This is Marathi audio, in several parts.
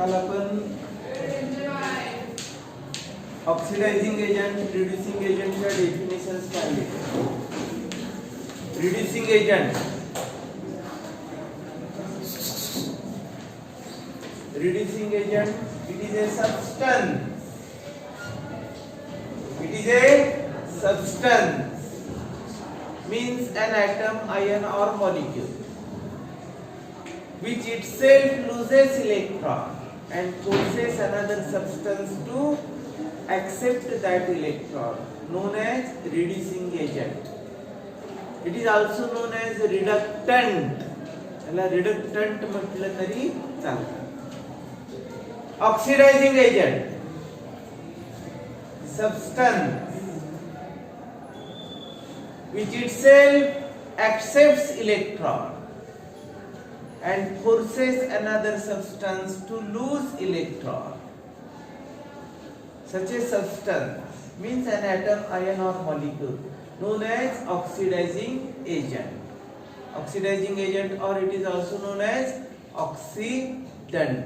काल आपण ऑक्सिडायझिंग एजंट, रिड्युसिंग एजंटच्या डेफिनेशन्स पाहिले. Reducing agent, reducing agent, it is a substance, it is a substance means an atom, ion or molecule which itself loses electron and forces another substance to accept that electron, known as reducing agent. It is also known as reductant. याला reductant म्हटलं तरी चालतं. Oxidizing agent, substance which itself accepts electron and forces another substance to lose electron. Such a substance means an atom, ion or molecule known as oxidizing agent. Oxidizing agent, or it is also known as oxidant.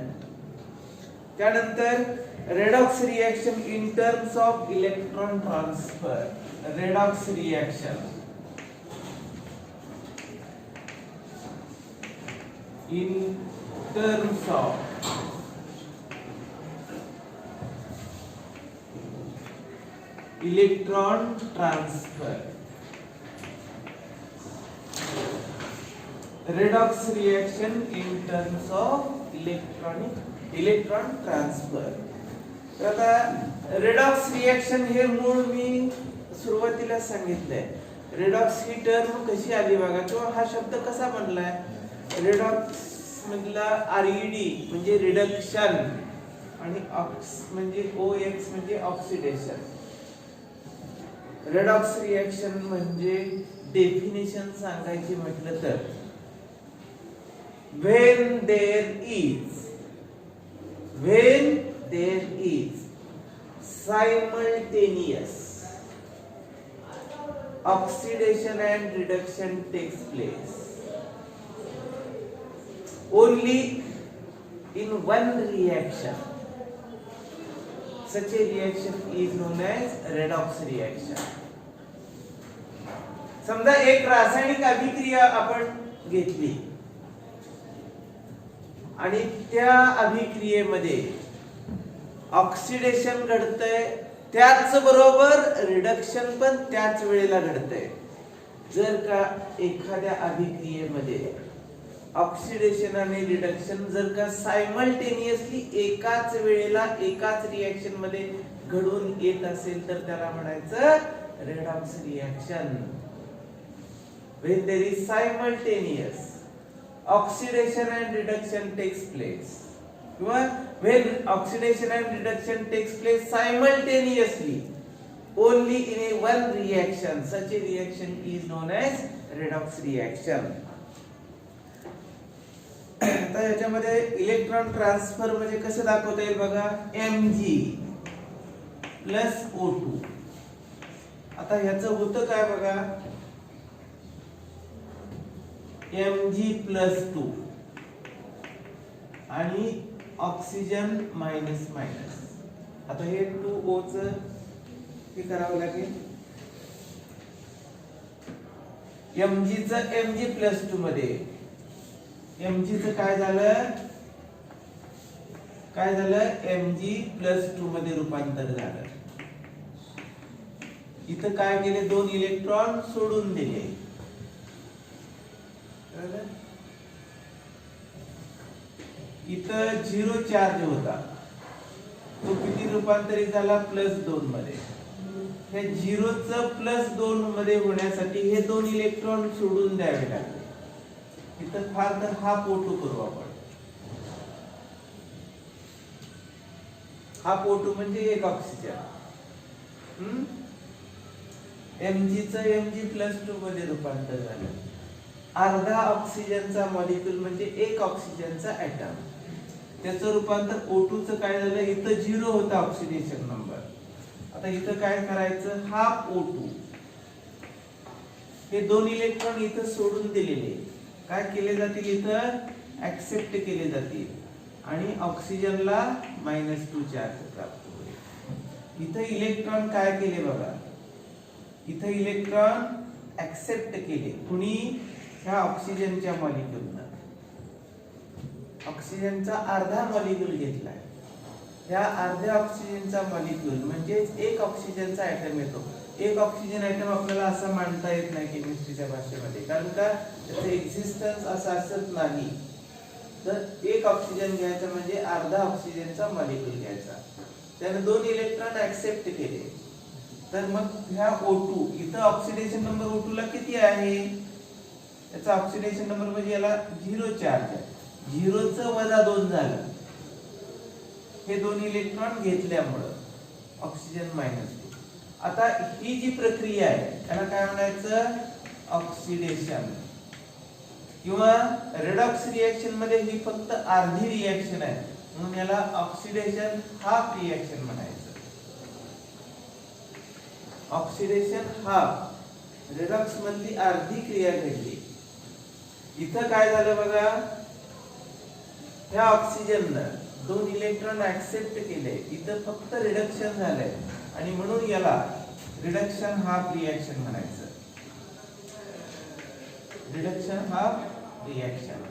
त्यानंतर redox reaction in terms of electron transfer. Redox reaction in terms of electron transfer. Redox reaction in terms of electron transfer. तर आता रेडॉक्स रिएक्शन हे मूळ मी सुरुवातीला सांगितलंय. रेडॉक्स ही टर्म कशी आली बघा, किंवा हा शब्द कसा बनलाय. रेडॉक्स मधला आरईडी म्हणजे रिडक्शन आणि ऑक्स म्हणजे ओएक्स म्हणजे ऑक्सिडेशन. रेडॉक्स रिएक्शन म्हणजे डेफिनेशन सांगायची म्हटलं तर when there is simultaneous oxidation and reduction takes place only in one reaction, such a reaction is known as redox reaction. समजा एक रासायनिक अभिक्रिया आपण घेतली आणि त्या अभिक्रियेमध्ये ऑक्सिडेशन घडतंय, त्याच बरोबर रिडक्शन पण त्याच वेळेला घडतंय. जर का एखाद्या अभिक्रियेमध्ये ऑक्सिडेशन आणि रिडक्शन जर का सायमल्टेनियसली एकाच वेळेला एकाच रिएक्शन मध्ये घडून येत असेल तर त्याला म्हणायचं redox reaction. when there is simultaneous oxidation and reduction takes place, when oxidation and reduction takes place simultaneously only in a one reaction, such a reaction is known as redox reaction. तर याच्यामध्ये इलेक्ट्रॉन ट्रान्सफर म्हणजे कसं दाखवता येईल बघा, Mg प्लस O2. आता ह्याचं होतं काय बघा, Mg प्लस 2 आणि ऑक्सिजन मायनस मायनस. आता हे 2O च हे करावं लागेल. Mg च Mg प्लस 2 मध्ये Mg च काय झालं Mg प्लस 2 मध्ये रूपांतर झालं. इथं काय केले, 2 इलेक्ट्रॉन सोडून दिले. इथं 0 चार्ज होता, तो किती रूपांतरित झाला, प्लस 2 मध्ये. हे 0 च प्लस 2 मध्ये होण्यासाठी हे 2 इलेक्ट्रॉन सोडून द्यावे लागले. इथं फार तर हाफ O2 करू आपण. हाफ O2 म्हणजे एक ऑक्सिजन. Mg च Mg प्लस 2 मध्ये रूपांतर झालं. अर्धा ऑक्सिजनचा मॉलिक्यूल म्हणजे एक ऑक्सिजनचा ऍटम, त्याचं रूपांतर O2 च काय झालं, इथं 0 होता ऑक्सिडेशन नंबर. आता इथं काय करायचं, हाफ O2 हे 2 इलेक्ट्रॉन इथं सोडून दिलेले काय केले जातील, इथं ऍक्सेप्ट केले जातील आणि ऑक्सिजनला -2 चार्ज प्राप्त होईल. इथं इलेक्ट्रॉन काय केले बघा, इथं इलेक्ट्रॉन ऍक्सेप्ट केले. कुणी? ह्या ऑक्सिजनच्या मॉलिक्यूलनं. ऑक्सिजनचा अर्धा मॉलिक्यूल घेतलाय. ह्या अर्ध्या ऑक्सिजनचा मॉलिक्यूल म्हणजेच एक ऑक्सिजनचा ऍटम येतो. एक ऑक्सिजन ऍटम आपल्याला असं मांडता येत नाही केमिस्ट्रीच्या भाषेमध्ये, कारण का त्याचं एक्झिस्टन्स असं असत नाही. तर एक ऑक्सिजन घ्यायचा म्हणजे अर्धा ऑक्सिजनचा मॉलिक्यूल घ्यायचा. त्याने 2 इलेक्ट्रॉन ऍक्सेप्ट केले. तर मग ह्या O2 इथं ऑक्सिडेशन नंबर O2 ला किती आहे? याचा ऑक्सिडेशन नंबर म्हणजे याला 0 चार्ज आहे. 0 चं -2 झालं हे 2 इलेक्ट्रॉन घेतल्यामुळं, ऑक्सिजन -2. आता ही जी प्रक्रिया आहे त्याला काय म्हणायचं? ऑक्सिडेशन. किंवा रेडॉक्स रिएक्शन मध्ये ही फक्त अर्धी रिएक्शन आहे, म्हणून याला ऑक्सिडेशन हाफ रिएक्शन म्हणायचं. ऑक्सिडेशन हाफ, रेडॉक्स मधली अर्धी क्रिया घडली. इथं काय झालं बघा, ह्या ऑक्सिजननं 2 इलेक्ट्रॉन ऍक्सेप्ट केले. इथं फक्त रिडक्शन झालंय आणि म्हणून याला रिडक्शन हाफ रिएक्शन म्हणायचं. Reduction half reaction.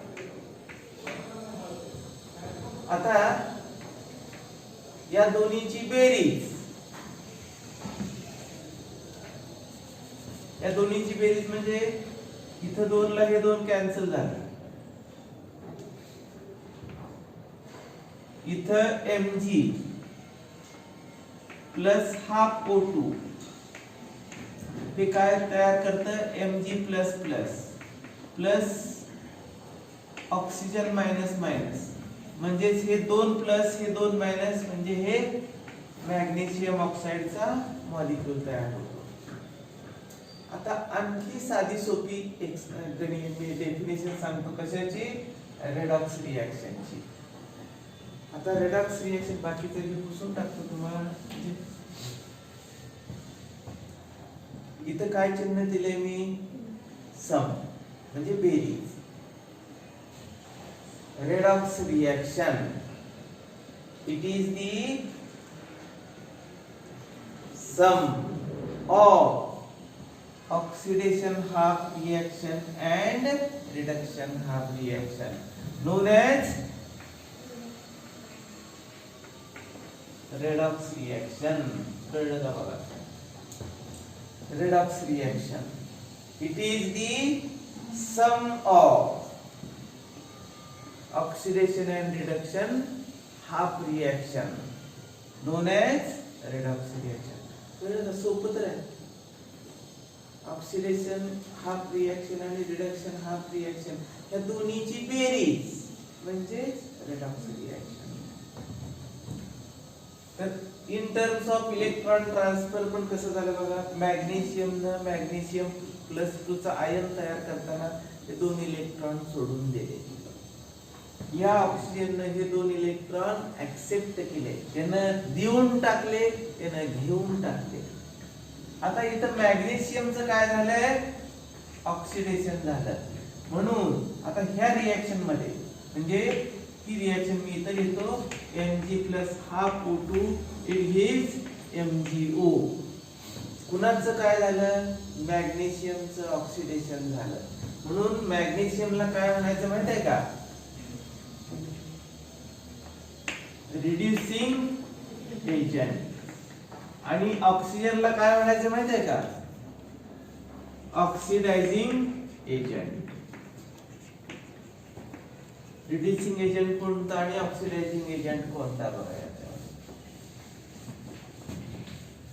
आता या दोन्हीची बेरीज, या दोन्हीची बेरीज म्हणजे इथं 2 ला हे 2 कॅन्सल झालं. इथं Mg प्लस हाफ O2 हे काय तयार करतं? Mg plus plus plus oxygen minus minus, म्हणजेच हे 2 प्लस हे 2 मायनस म्हणजे हे मॅग्नेशियम ऑक्साइडचा मॉलिक्यूल तयार होतो. आता आणखी साधी सोपी डेफिनेशन सांगतो कशाची? रेडॉक्स रिएक्शनची. आता रेडॉक्स रिएक्शन बाकीचे जे पुसून टाकतो तुम्हाला. इथं काय चिन्ह दिले मी? सम म्हणजे बेरीज. Redox reaction, it is the sum of oxidation half reaction and reduction half reaction, known as redox reaction. कळलं का बघा? redox reaction, it is the sum of oxidation and reduction half reaction, known as redox reaction. कळलं का? सोपं तर आहे. ऑक्सिडेशन हाफ रिएक्शन आणि रिडक्शन हाफ रिएक्शन या दोन्हीची बेरीज म्हणजे रेडॉक्स रिएक्शन. तर in terms of electron transfer पण कसं झालं बघा. मॅग्नेशियमनं मॅग्नेशियम +2 चा आयन तयार करताना ते 2 इलेक्ट्रॉन सोडून दिले. या ऑक्सिजननं हे 2 इलेक्ट्रॉन ऍक्सेप्ट केले, त्यानं देऊन टाकले, त्यानं घेऊन टाकले. आता इथं मॅग्नेशियमचं काय झालंय? ऑक्सिडेशन झालं. म्हणून आता ह्या रिएक्शन मध्ये म्हणजे ही रिएक्शन मी इथं लिहितो Mg plus half O2 it gives MgO. कुणाचं काय झालं? मॅग्नेशियमचं ऑक्सिडेशन झालं. म्हणून मॅग्नेशियमला काय म्हणायचं माहित आहे का? Reducing agent. आणि ऑक्सिजनला काय म्हणायचं माहित आहे का? Oxidizing agent. रिड्युसिंग एजंट कोणता आणि ऑक्सिडायझिंग एजंट कोणता बघायचा.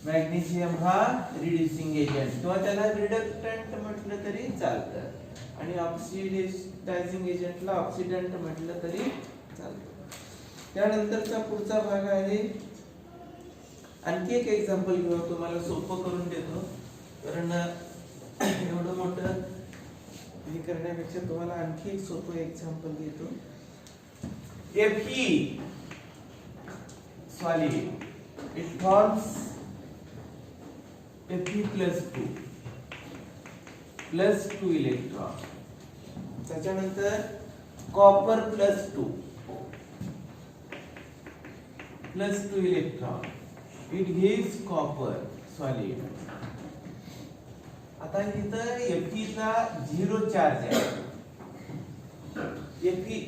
मॅग्नेशियम हा रिड्युसिंग एजंट किंवा त्याला रिडक्टंट म्हटलं तरी चालतं आणि ऑक्सिडायझिंग एजंटला ऑक्सिडंट म्हटलं तरी चालतं. त्यानंतरचा पुढचा भाग आहे, आणखी एक एक्झाम्पल घेऊ, तुम्हाला सोपं करून देतो, कारण एवढं मोठं हे करण्यापेक्षा तुम्हाला आणखी एक सोपं एक्झाम्पल देतो. Fe solid, it forms Fe plus 2 electron. त्याच्यानंतर copper +2 +2 electron, it gives copper solid. आता इथं Fe चा 0 चार्ज आहे, Fe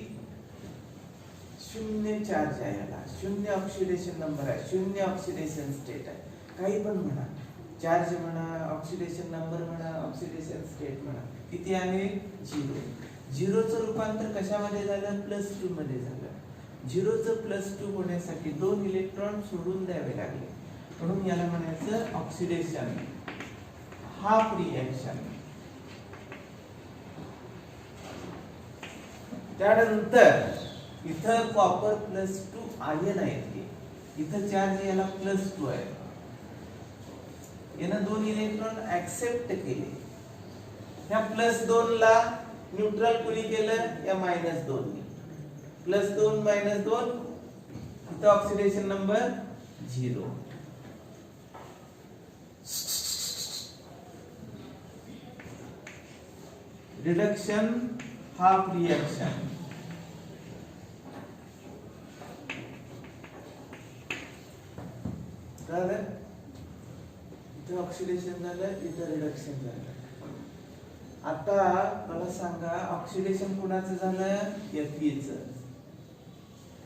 0 चार्ज आहे, याला 0 ऑक्सिडेशन नंबर आहे, 0 ऑक्सिडेशन स्टेट आहे. काही पण म्हणा, चार्ज म्हणा, ऑक्सिडेशन नंबर म्हणा, ऑक्सिडेशन स्टेट म्हणा, किती आहे 0. 0 चं रूपांतर कशामध्ये झालं, +2 मध्ये झालं. 0 चं +2 होण्यासाठी 2 इलेक्ट्रॉन सोडून द्यावे लागले, म्हणून याला म्हणायचं ऑक्सिडेशन, हाफ रिएक्शन. त्यानंतर इथं कॉपर +2 आयन आहे, इथं चार्ज याला +2 आहे, यानं 2 इलेक्ट्रॉन ऍक्सेप्ट केले. ह्या +2 ला न्यूट्रल कुणी केलं, या -2 ने. +2 -2, इथं oxidation number 0. Reduction, half reaction. झालं, इथं ऑक्सिडेशन झालं, इथं रिडक्शन झालं. आता मला सांगा, ऑक्सिडेशन कुणाचं झालं, Fe चं.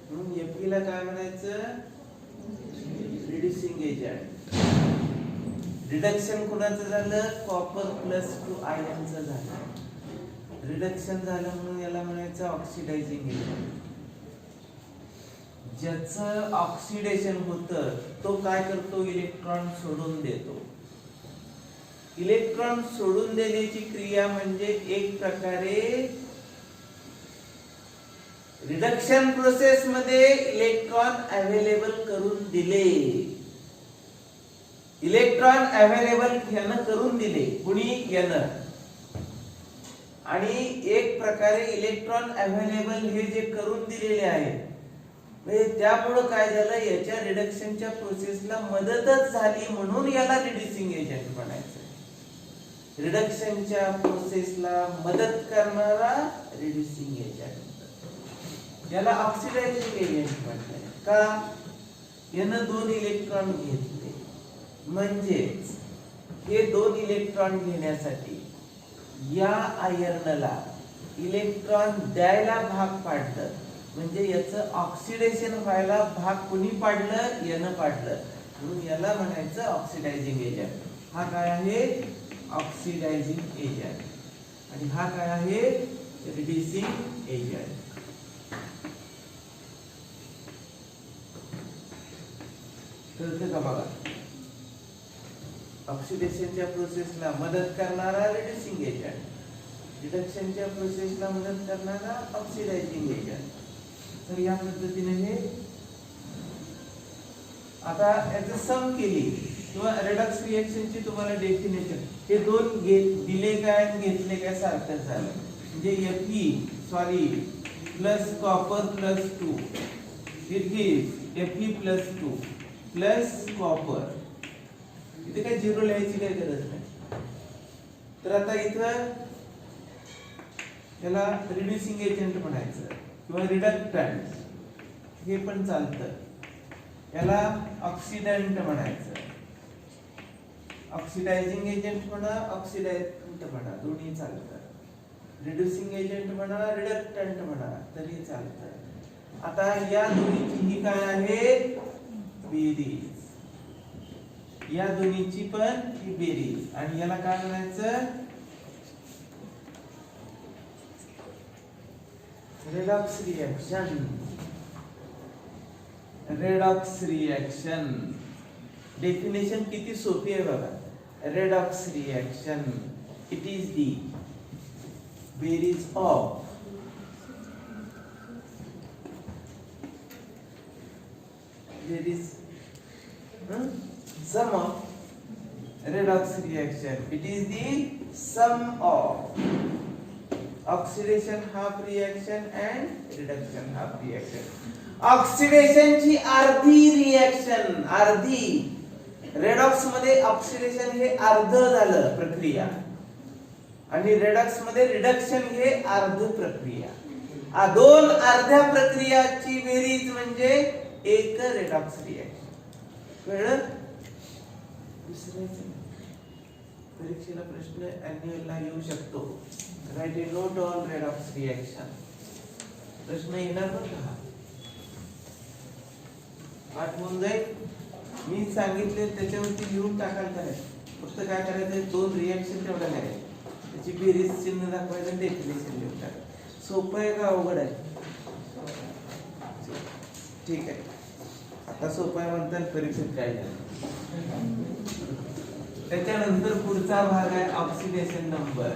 म्हणून Fe ला काय म्हणायचं, रिड्युसिंग एजंट. रिडक्शन कुणाचं झालं, कॉपर +2 आयनचं झालं. रिडक्शन झालं म्हणून याला म्हणायचं ऑक्सिडायझिंग एजंट. ज्याचं ऑक्सिडेशन होतं तो काय करतो, इलेक्ट्रॉन सोडून देतो. इलेक्ट्रॉन सोडून देण्याची क्रिया म्हणजे एक प्रकारे रिडक्शन प्रोसेस मध्ये इलेक्ट्रॉन अवेलेबल करून दिले. इलेक्ट्रॉन अवेलेबल यानं करून दिले, कुणी, यानं. आणि एक प्रकारे इलेक्ट्रॉन अवेलेबल हे जे करून दिलेले आहेत, त्यामुळे काय झालं, याच्या रिडक्शनच्या प्रोसेसला मदतच झाली, म्हणून याला रिड्युसिंग एजंट म्हणायचं. रिडक्शनच्या प्रोसेसला मदत करणारा रिड्युसिंग एजंट, याला ऑक्सिडायझिंग एजंट म्हणतात. का, यानं 2 इलेक्ट्रॉन घेतले, म्हणजेच हे 2 इलेक्ट्रॉन घेण्यासाठी या आयर्नला इलेक्ट्रॉन द्यायला भाग पाडलं, म्हणजे याचं ऑक्सिडेशन व्हायला भाग कुणी पाडलं, यानं पाडलं, म्हणून याला म्हणायचं ऑक्सिडायझिंग एजंट. हा काय आहे, ऑक्सिडायझिंग एजंट. आणि हा काय आहे, रिड्युसिंग एजंट. कळतं का बघा, ऑक्सिडेशनच्या प्रोसेसला मदत करणारा रिड्युसिंग एजंट, रिडक्शनच्या प्रोसेसला मदत करणारा ऑक्सिडायझिंग एजंट. तर या पद्धतीने हे आता याचं सम केली किंवा रिडक्स रिएक्शनची तुम्हाला डेफिनेशन, हे 2 दिले काय घेतले काय सारखं झालं. म्हणजे Fe solid plus copper +2, it gives Fe +2 plus copper. इथे काय 0 लिहायची काही गरज नाही. तर आता इथं याला रिड्युसिंग एजंट म्हणायचं किंवा रिडक्टंट, हे पण चालतं. याला ऑक्सिडंट म्हणायचं, ऑक्सिडायझिंग एजंट म्हणा, ऑक्सिडंट म्हणा, दोन्ही चालतं. रिड्युसिंग एजंट म्हणा, रिडक्टंट म्हणा, तरी चालतं. आता या दोन्हीची ही काय आहे, बेरीज. या दोन्हीची पण ही बेरीज. आणि याला काय म्हणायचं, redox reaction. Redox reaction definition किती सोपी आहे बघा. रेडॉक्स रिएक्शन, इट इज दी बेरीज of sum of redox reaction. It is the sum of oxidation half reaction and reduction half reaction. Oxidation ची अर्धी रिएक्शन, अर्धी. रेडॉक्स मध्ये ऑक्सिडेशन हे अर्ध झालं प्रक्रिया आणि रेडॉक्स मध्ये रिडक्शन हे अर्ध प्रक्रिया. दोन अर्ध्या प्रक्रियाची बेरीज म्हणजे एक रेडॉक्स रिएक्शन. कळलं? विसरायचं नाही. परीक्षेला प्रश्न अॅन्युअलला येऊ शकतो. Write a note on redox reaction. प्रश्न येणार बरं का? पाठ होऊन जाईल. मी सांगितले त्याच्यावरती लिहून टाकायला करायचं. फक्त काय करायचं, 2 रिएक्शन तेवढ्या करायचं, त्याची बेरीज चिन्ह दाखवायचं आणि डेफिनेशन लिहून टाकायचं. सोपं आहे का अवघड आहे? ठीक आहे. आता सोपं आहे म्हणतात, परीक्षेत काय झालं. त्याच्यानंतर पुढचा भाग आहे ऑक्सिडेशन नंबर.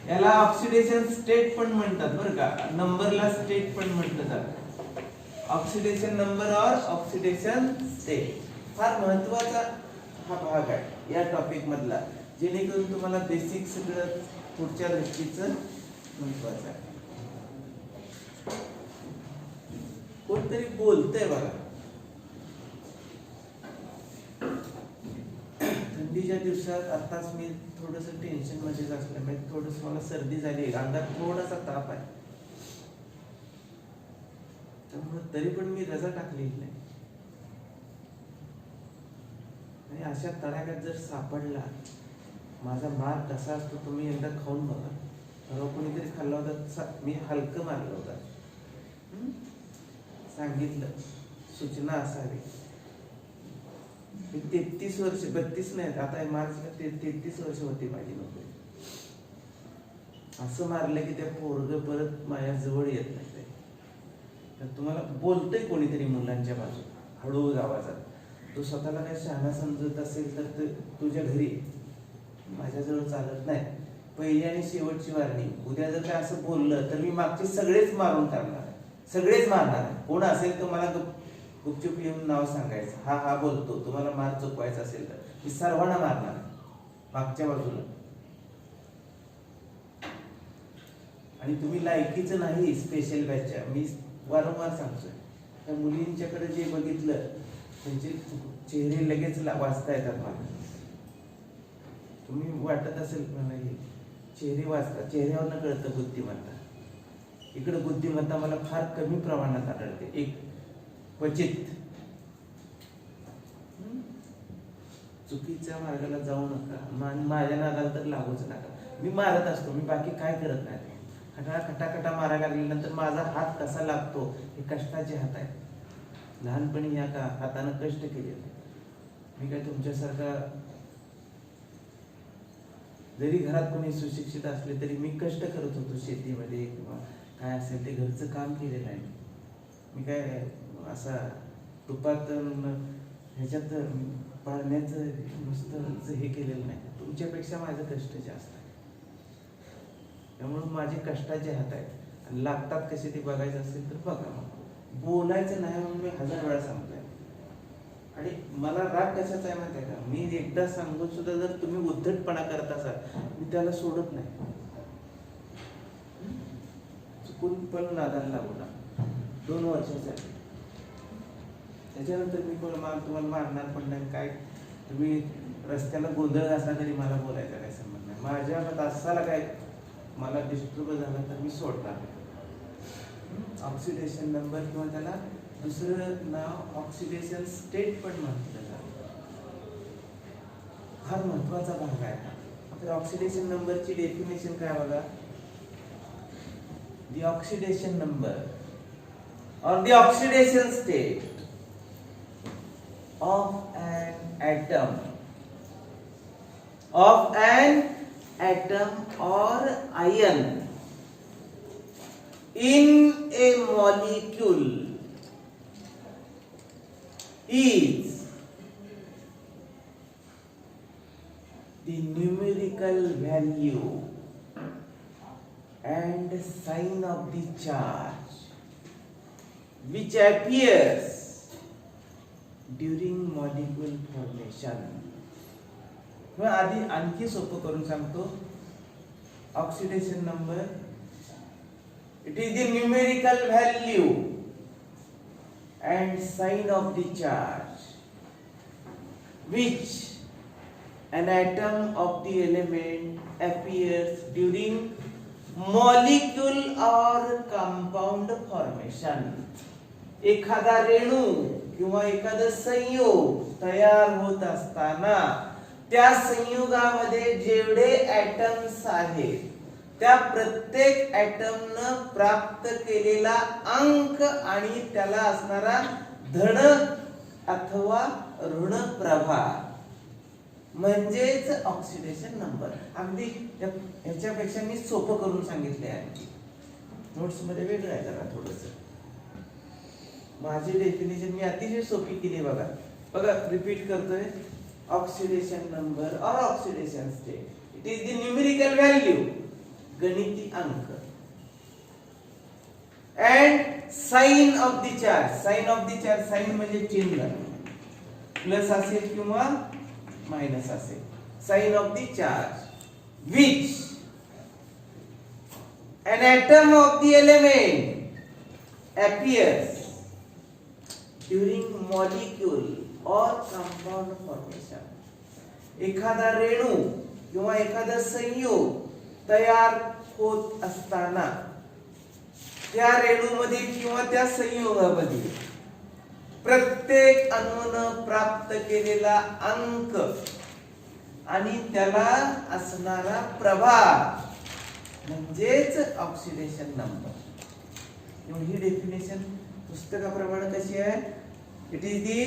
याला ऑक्सिडेशन स्टेट पण म्हणतात बरं का. नंबरला स्टेट पण म्हटलं जातं. ऑक्सिडेशन नंबर और ऑक्सिडेशन स्टेट फार महत्वाचा हा भाग आहे या टॉपिक मधला, जेणेकरून तुम्हाला बेसिक सगळं पुढच्या दृष्टीचं महत्वाचं आहे. कोणतरी बोलतंय बघा. थंडीच्या दिवसात आताच मी थोडस टेन्शन मध्येच असल्यामुळे थोडस मला सर्दी झाली, अंगात थोडासा ताप आहे. त्यामुळे तरी पण मी रजा टाकलेली नाही. आणि अशा तडाख्यात जर सापडला, माझा मार कसा असतो तुम्ही एकदा खाऊन बघा. परवा कोणीतरी खाल्ला होता, मी हलकं मारलं होता. सांगितलं सूचना असावी. 33 वर्ष, 32 नाही आता मार्चला 33 वर्ष होती माझी नोकरी. असं मारलं की त्या पोरग परत माझ्या जवळ येत नाही. तर तुम्हाला बोलतंय कोणीतरी मुलांच्या बाजू हळूहळू आवाजात, तो स्वतःला काय शहाणा समजत असेल तर तुझ्या घरी माझ्याजवळ चालत नाही. पहिली आणि शेवटची वारणी, उद्या जर काय असं बोललं तर मी मागचे सगळेच मारून टाकणार, सगळेच मारणार. कोण असेल तर मला गुपचूप येऊन नाव सांगायचं, हा हा बोलतो, तुम्हाला मार चुकवायचा असेल तर मी सर्वांना मारणार मागच्या बाजूला. आणि तुम्ही लायकीचं नाही स्पेशल बॅचच्या, मी वारंवार सांगतोय. त्या मुलींच्याकडे जे बघितलं त्यांचे चेहरे लगेच वाचता येतात मला. तुम्ही वाटत असेल मला हे चेहरे वाचतात, चेहऱ्यावरनं कळतं बुद्धिमत्ता. इकडे बुद्धिमत्ता मला फार कमी प्रमाणात आढळते, एक क्वचित. चुकीच्या मार्गाला जाऊ नका, माझ्या नादाला तर लागूच नका. मी मारत असतो, मी बाकी काय करत नाही. खटाखटा मारायला लागल्यानंतर माझा हात कसा लागतो, हे कष्टाचे हात आहेत. लहानपणी या का हातानं कष्ट केले. मी काय तुमच्यासारखा, जरी घरात कोणी सुशिक्षित असले तरी मी कष्ट करत होतो शेतीमध्ये किंवा काय असेल ते घरचं काम केलेलं आहे. मी काय असा तुपात ह्याच्यात पाळण्याचं नुसतं हे केलेलं नाही. तुमच्यापेक्षा माझं कष्ट जास्त आहे. त्यामुळे माझे कष्टाचे हात आहेत. आणि लागतात कसे ते बघायचं असेल तर बघा. मग बोलायचं नाही म्हणून मी 1000 वेळा सांगतोय. आणि मला राग कशाचा आहे माहिती आहे का, मी एकदा सांगून सुद्धा जर तुम्ही उद्धटपणा करत असाल मी त्याला सोडत नाही. चुकून पण नादाला लागू ना 2 वर्षासाठी. त्याच्यानंतर मी तुम्हाला मारणार पण नाही. काय तुम्ही रस्त्याला गोंधळ असला तरी मला बोलायचा काही संबंध नाही. माझ्या तासाला काय मला डिस्टर्ब झाला तर मी सोडणार. ऑक्सिडेशन नंबर किंवा त्याला दुसरं नाव ऑक्सिडेशन स्टेट पण म्हटलं जातं. फार महत्वाचा भाग आहे. तर ऑक्सिडेशन नंबरची डेफिनेशन काय बघा. The oxidation number or the oxidation state of an atom or ion in a molecule is the numerical value and sign of the charge which appears during molecule formation. मैं आधी आणखी सोपं करून सांगतो. Oxidation number, it is the numerical value and sign of the charge which an atom of the element appears during molecule और कंपाउंड फॉर्मेशन, एखादा रेणू किंवा एखादा संयोग तयार होत असताना त्या संयुगामध्ये जेवढे ऍटम्स आहेत त्या प्रत्येक ऍटमनं प्राप्त केलेला अंक आणि त्याला असणारा धन अथवा ऋण प्रभार म्हणजेच ऑक्सिडेशन नंबर. अगदी ह्याच्यापेक्षा मी सोपं करून सांगितले आहे, नोट्स मध्ये वेगळं आहे जरा थोडस. माझी डेफिनेशन मी अतिशय सोपी केली बघा. बघा रिपीट करतोय. ऑक्सिडेशन नंबर और oxidation state, it is the numerical value, गणिती अंक, and sign of the charge. Sign of the charge, sign म्हणजे चिन्ह, प्लस असेल किंवा मायनस असेल. Sign of the charge which an atom of the element appears during molecule or compound formation. एखादा रेणू किंवा एखादा संयोग तयार होत असताना त्या रेणूमध्ये किंवा त्या संयोगामध्ये प्रत्येक अणूनं प्राप्त केलेला अंक आणि त्याला असणारा प्रभाव म्हणजेच ऑक्सिडेशन नंबर. ही डेफिनेशन पुस्तकाप्रमाणे कशी आहे? It is the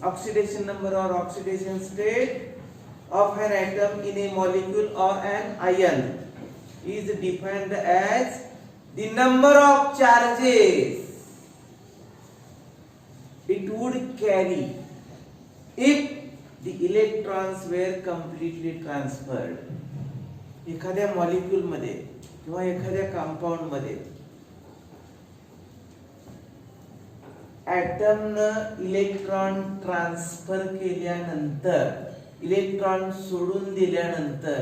oxidation number और oxidation state of an atom in a molecule or an ion is defined as the number of charges it would carry if the electrons were completely transferred. एखाद्या मॉलिक्यूल मध्ये किंवा एखाद्या कंपाऊंड मध्ये ऍटम न इलेक्ट्रॉन ट्रान्सफर केल्यानंतर, इलेक्ट्रॉन सोडून दिल्यानंतर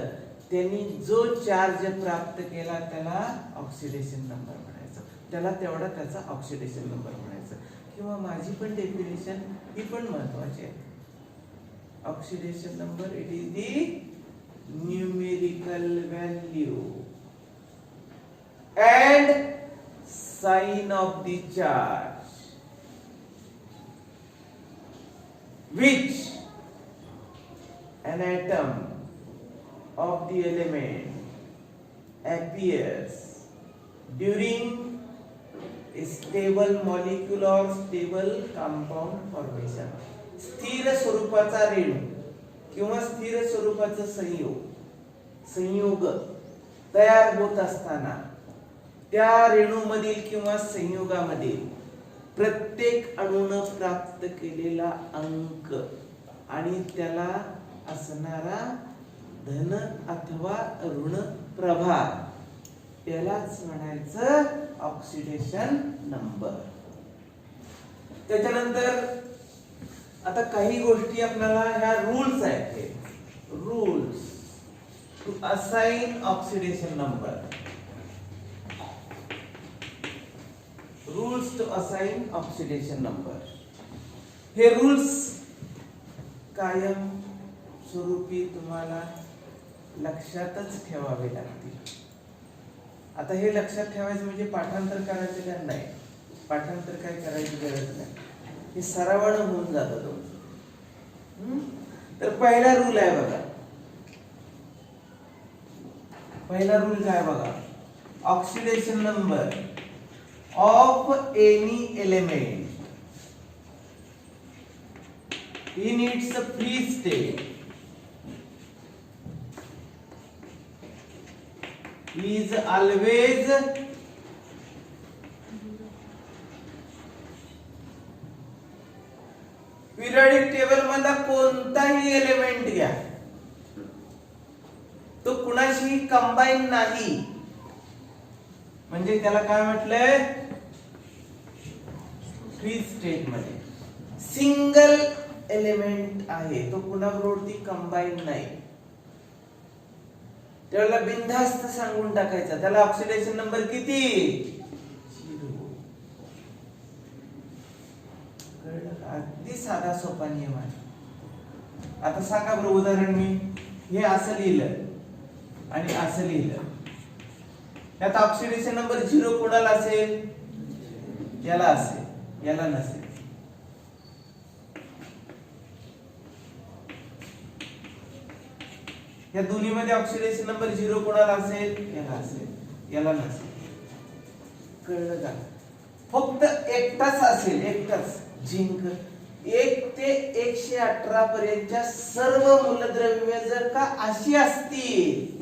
त्यांनी जो चार्ज प्राप्त केला त्याला ऑक्सिडेशन नंबर म्हणायचं. त्याला तेवढा त्याचा ऑक्सिडेशन नंबर म्हणायचं. किंवा माझी पण डेफिनेशन ही पण महत्वाची आहे. Oxidation number it is the numerical value and sign of the charge which an atom of the element appears during a stable molecule or stable compound formation. स्थिर स्वरूपाचा रेणू किंवा स्थिर स्वरूपाचा संयोग तयार होत असताना त्या रेणूमधील किंवा संयुगामधील प्रत्येक अणूनं प्राप्त केलेला अंक आणि त्याला असणारा धन अथवा ऋण प्रभार त्यालाच म्हणायचं ऑक्सिडेशन नंबर. त्याच्यानंतर आता काही गोष्टी आपल्याला ह्या रूल्स आहेत. Rules to assign oxidation number. Rules to assign oxidation number. हे रूल्स कायम स्वरूपी तुम्हाला लक्षातच ठेवावे लागतील. आता हे लक्षात ठेवायचं म्हणजे पाठांतर करायचं का नाही, पाठांतर काय करायची गरज नाही, हे सरावानं होऊन जातं तुमचं. तर पहिला रूल आहे बघा. पहिला रूल काय बघा, oxidation number of any element in its free state is always periodic table मधला कोणताही एलिमेंट घ्या, तो कुणाशी कंबाईन नाही. म्हणजे त्याला काय म्हटलंय, फ्री स्टेट मध्ये सिंगल एलिमेंट आहे, तो कुणाबरोबर कंबाईन नाही. त्याला बिनधास्त सांगून टाकायचा, त्याला ऑक्सिडेशन नंबर किती, 0. अगदी साधा सोपा नियम आहे. आता सांगा बरं उदाहरण, मी हे असं लिहिलं आणि असं लिहिलं, यात ऑक्सिडेशन नंबर 0 कोणाला असेल? याला असेल, याला नसेल. या दोन्ही मध्ये ऑक्सिडेशन नंबर 0 कोणाला असेल? याला असेल, याला नसेल. कळलं का? फक्त एकटाच असेल, एकटाच झिंक. 1 ते 118 पर्यंतच्या सर्व मूलद्रव्ये जर का अशी असतील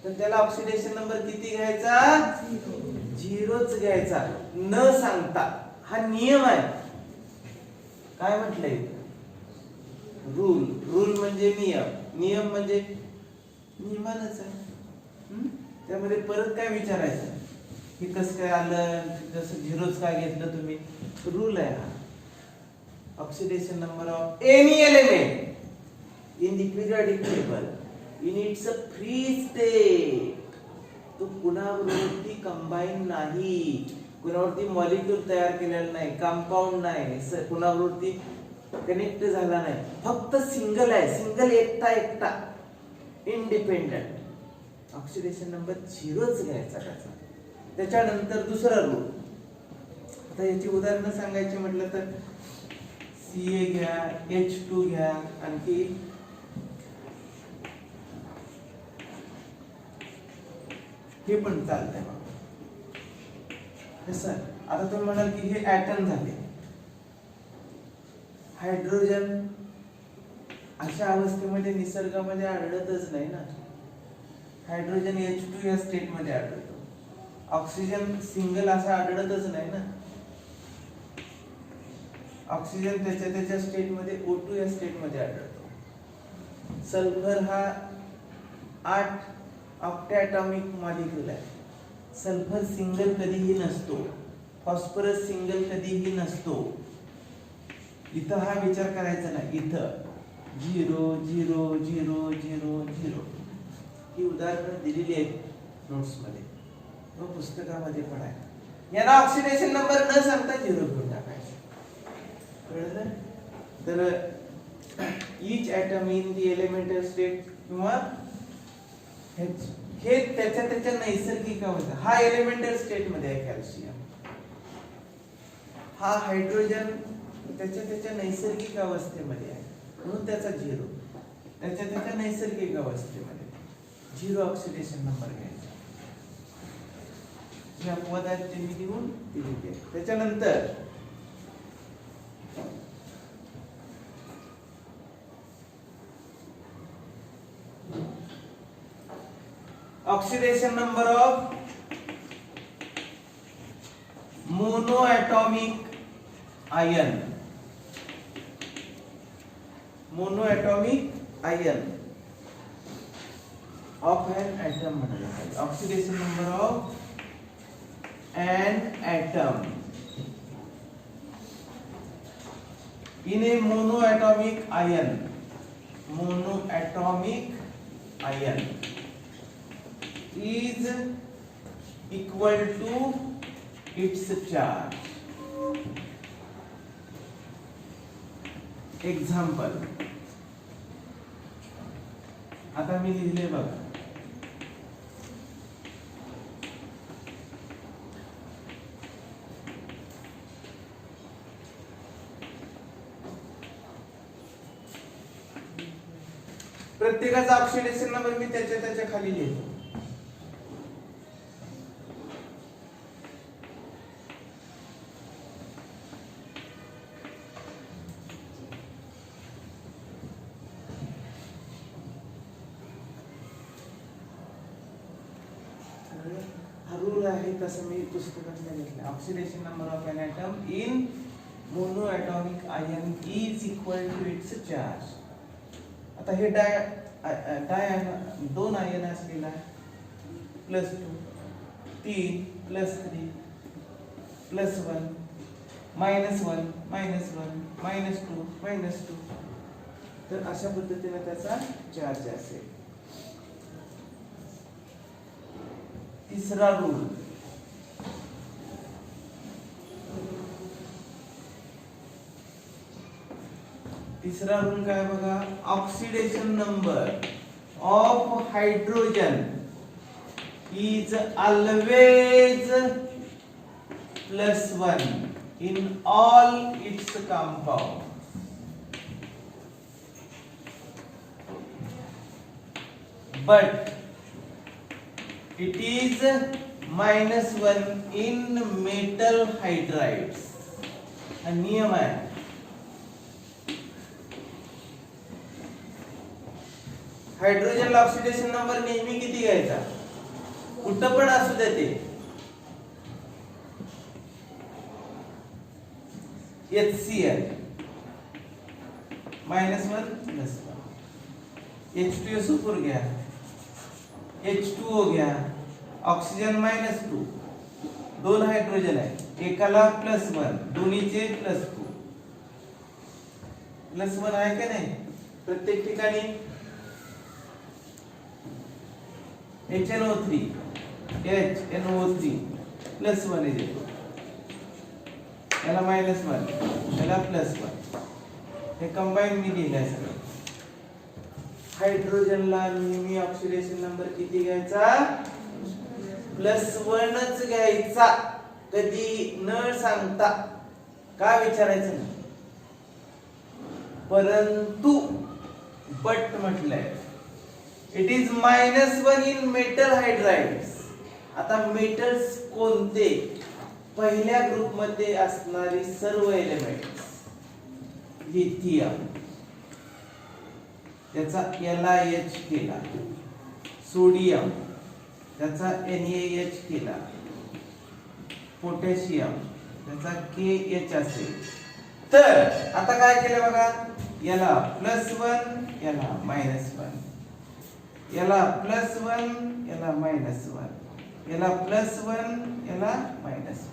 तर त्याला ऑक्सिडेशन नंबर किती घ्यायचा? 0च घ्यायचा, न सांगता. हा नियम आहे. काय म्हटलंय? रूल. रूल म्हणजे नियम, नियम म्हणजे नियमानच आहे. त्यामध्ये परत काय विचारायचं? हे कसं काय आलं, जसं 0च काय घेतलं तुम्ही? रूल आहे हा. Oxidation number of any element in the periodic table in its free state, तो कुणावरती कंबाईन नाही, कुणावरती मॉलिक्यूल तयार केलेला नाही, कंपाऊंड नाही, कुणावरती कनेक्ट झाला नाही, फक्त सिंगल आहे, सिंगल, एकटा एकटा, इंडिपेंडंट. ऑक्सिडेशन नंबर 0च घ्यायचा त्याचा. त्याच्यानंतर दुसरा रूल. आता याची उदाहरणं सांगायची म्हटलं तर Ca घ्या, H2 घ्या, आणखी हे पण चालतंय. कसं? आता तुम्ही म्हणाल की हे ऍटम झाले. हायड्रोजन अशा अवस्थेमध्ये निसर्गामध्ये आढळतच नाही ना. हायड्रोजन H2 या स्टेट मध्ये आढळतो. ऑक्सिजन सिंगल असा आढळतच नाही ना. ऑक्सिजन त्याच्या स्टेट मध्ये O2 या स्टेट मध्ये आढळतो. सल्फर हा 8 ऑक्टॅटॉमिक मॉलिक्यूल आहे. सल्फर सिंगल कधीही नसतो, फॉस्फरस सिंगल कधीही नसतो. इथं हा विचार करायचा नाही. इथं 0 0 0 0 0 ही उदाहरणं दिलेली आहेत नोट्स मध्ये व पुस्तकामध्ये पण आहे. यांना ऑक्सिडेशन नंबर न सांगता 0 घेऊन टाकायचं. कळलं? तर each atom in the elemental state किंवा हे त्याच्या नैसर्गिक अवस्था. हा एलिमेंटल स्टेट मध्ये आहे कॅल्शियम. हा हायड्रोजन त्याच्या नैसर्गिक अवस्थेमध्ये आहे, म्हणून त्याचा 0. त्याच्या नैसर्गिक अवस्थेमध्ये 0 ऑक्सिडेशन नंबर घ्यायचा. हे अपवाद आहेत ते मी लिहून दिले. त्याच्यानंतर oxidation number of monoatomic ion. Monoatomic ion of an atom म्हणाले. Oxidation number of an atom in a monoatomic ion. Monoatomic ion is equal to its charge. Example. आता मी लिहिले बघा. प्रत्येकाचा ऑक्सिडेशन नंबर मी त्याच्या खाली लिहितो. रूल आहे तसं मी पुस्तकात घेतलं. Oxidation number of an atom in monoatomic ion is equal to its charge. आता हे दोन आयन असलेला +2 3 +3 +1 -1 -1 -2 -2. तर अशा पद्धतीने त्याचा चार्ज असेल. तिसरा रूल. तिसरा रूल काय बघा. Oxidation number of hydrogen is always +1 in all its compounds. But it is -1 in metal hydrides. हा नियम आहे. हायड्रोजन ऑक्सिडेशन नंबर नेहमी किती घ्यायचा? कुठं पण असू दे ते HCl -1 +1 H2SO4 घ्या, H2O घ्या, ऑक्सिजन -2, 2 हायड्रोजन आहे, एकाला +1, दोन्हीचे +2, +1 आहे का नाही प्रत्येक ठिकाणी? HNO3 HNO3 +1 येतो, याला -1, याला +1, हे कंबाईन मी लिहिलंय सगळं. हायड्रोजनला नेहमी ऑक्सिडेशन नंबर किती घ्यायचा? +1च घ्यायचा, कधी न सांगता. का विचारायचं नाही, परंतु बट म्हटलंय इट इज -1 इन मेटल हायड्राइड्स. आता मेटल्स कोणते? पहिल्या ग्रुप मध्ये असणारी सर्व एलिमेंट्स. लिथियम, त्याचा LiH केला, सोडियम त्याचा NaH केला, पोटॅशियम त्याचा KH असेल. तर आता काय केलं बघा, याला +1 याला -1, याला +1 याला -1, याला +1 याला -1,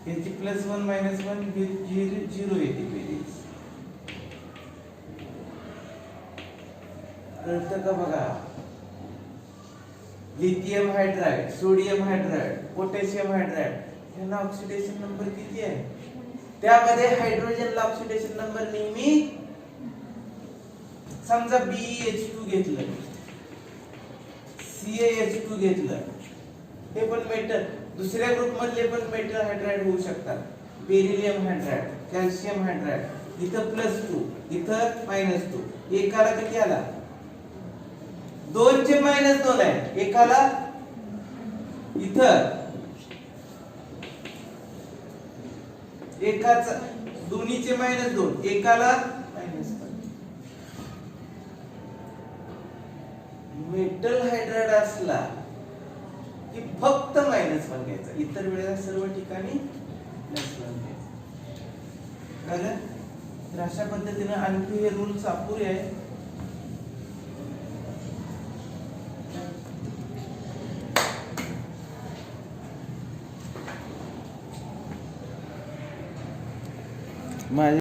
याची +1 -1 0 येते बेरीज. कळतं का बघा? Lithium hydride, sodium hydride, potassium hydride यांना ऑक्सिडेशन नंबर किती आहे? त्यामध्ये हायड्रोजनला ऑक्सिडेशन नंबर नेहमी, समजा BeH2 घेतलं, CaH2 घेतलं, हे पण मेटल, दुसऱ्या ग्रुप मधले पण मेटल हायड्राइड होऊ शकतात. बेरिलियम हायड्राइड, कॅल्शियम हायड्राइड, इथं +2 इथं -2, एकाला किती आला? 2 चे -2 आहे, एकाला इथं एकाचा, दोन्हीचे -2, एकाला -1. मेटल हायड्राइड असला की फक्त -1 घ्यायचा, इतर वेळेला सर्व ठिकाणी +1 घ्यायचा. कळलं? तर अशा पद्धतीने आणखी हे रूल्स अपुरे आहे. माझ्या